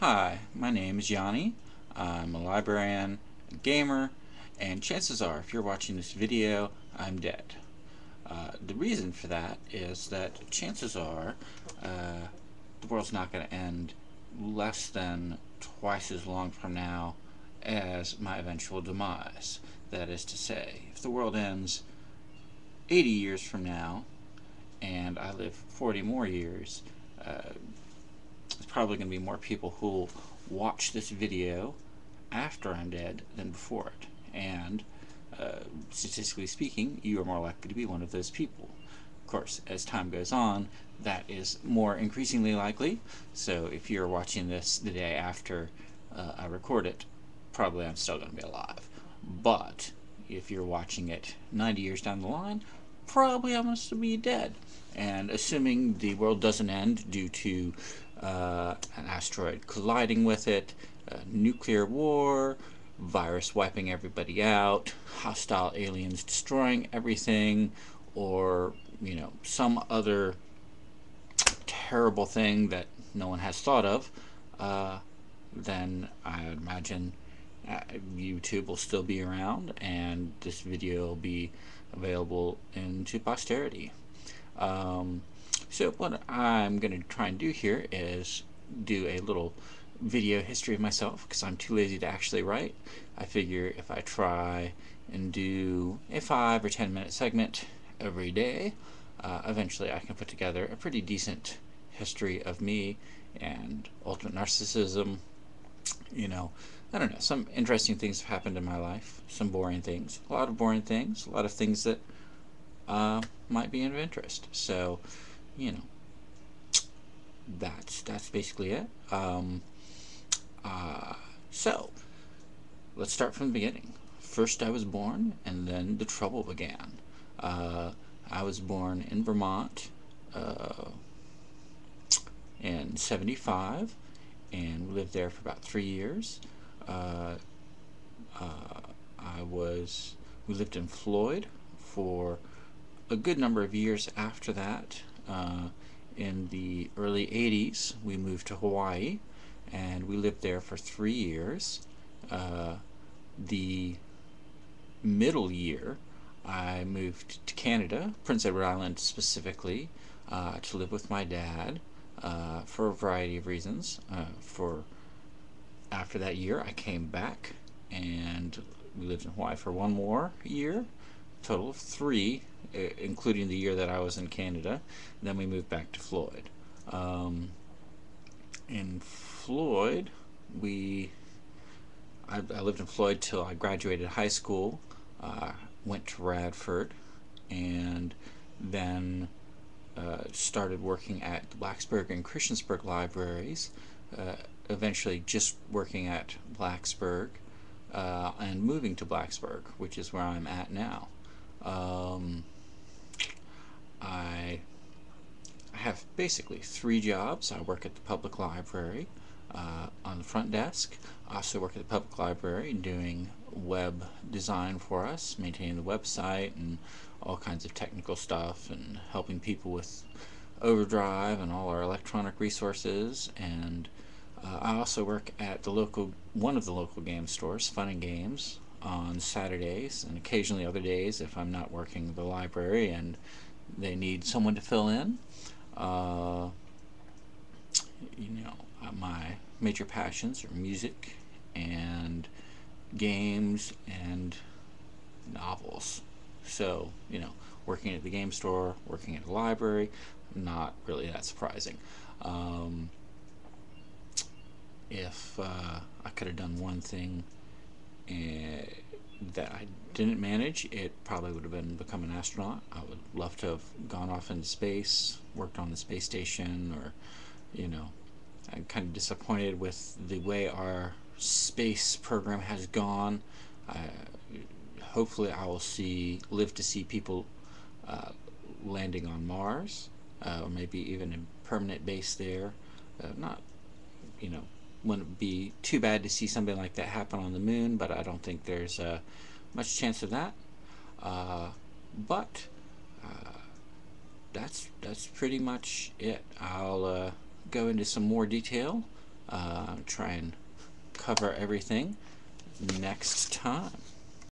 Hi, my name is Yanni. I'm a librarian, a gamer, and chances are, if you're watching this video, I'm dead. The reason for that is that chances are the world's not going to end less than twice as long from now as my eventual demise. That is to say, if the world ends 80 years from now and I live 40 more years, there's probably going to be more people who'll watch this video after I'm dead than before it. And statistically speaking, you are more likely to be one of those people. Of course, as time goes on, that is more increasingly likely. So if you're watching this the day after I record it, probably I'm still going to be alive. But if you're watching it 90 years down the line, probably I'm going to be dead. And assuming the world doesn't end due to an asteroid colliding with it, nuclear war, virus wiping everybody out, hostile aliens destroying everything, or some other terrible thing that no one has thought of, then I imagine YouTube will still be around and this video will be available into posterity. So what I'm going to try and do here is do a little video history of myself because I'm too lazy to actually write. I figure if I try and do a 5 or 10 minute segment every day, eventually I can put together a pretty decent history of me and ultimate narcissism. I don't know, some interesting things have happened in my life, some boring things, a lot of boring things, a lot of things that might be of interest. So, you know, that's basically it. So let's start from the beginning. First, I was born, and then the trouble began. I was born in Vermont in '75, and we lived there for about 3 years. Uh, we lived in Floyd for a good number of years after that. In the early 80s, we moved to Hawaii, and we lived there for 3 years. The middle year, I moved to Canada, Prince Edward Island specifically, to live with my dad for a variety of reasons. For after that year, I came back, and we lived in Hawaii for one more year, total of 3, including the year that I was in Canada. Then we moved back to Floyd. In Floyd, I lived in Floyd till I graduated high school, went to Radford, and then started working at the Blacksburg and Christiansburg libraries, eventually just working at Blacksburg, and moving to Blacksburg, which is where I'm at now. I have basically 3 jobs. I work at the public library on the front desk. I also work at the public library doing web design for us, maintaining the website and all kinds of technical stuff, and helping people with Overdrive and all our electronic resources. And I also work at one of the local game stores, Fun and Games, on Saturdays, and occasionally other days if I'm not working the library and they need someone to fill in. My major passions are music and games and novels. So, working at the game store, working at the library, not really that surprising. If I could have done one thing that I didn't manage, it probably would have been become an astronaut. I would love to have gone off into space, worked on the space station, or, I'm kind of disappointed with the way our space program has gone. Hopefully I will live to see people landing on Mars, or maybe even a permanent base there. Not, wouldn't be too bad to see something like that happen on the moon, but I don't think there's much chance of that. But that's pretty much it. I'll go into some more detail try and cover everything next time.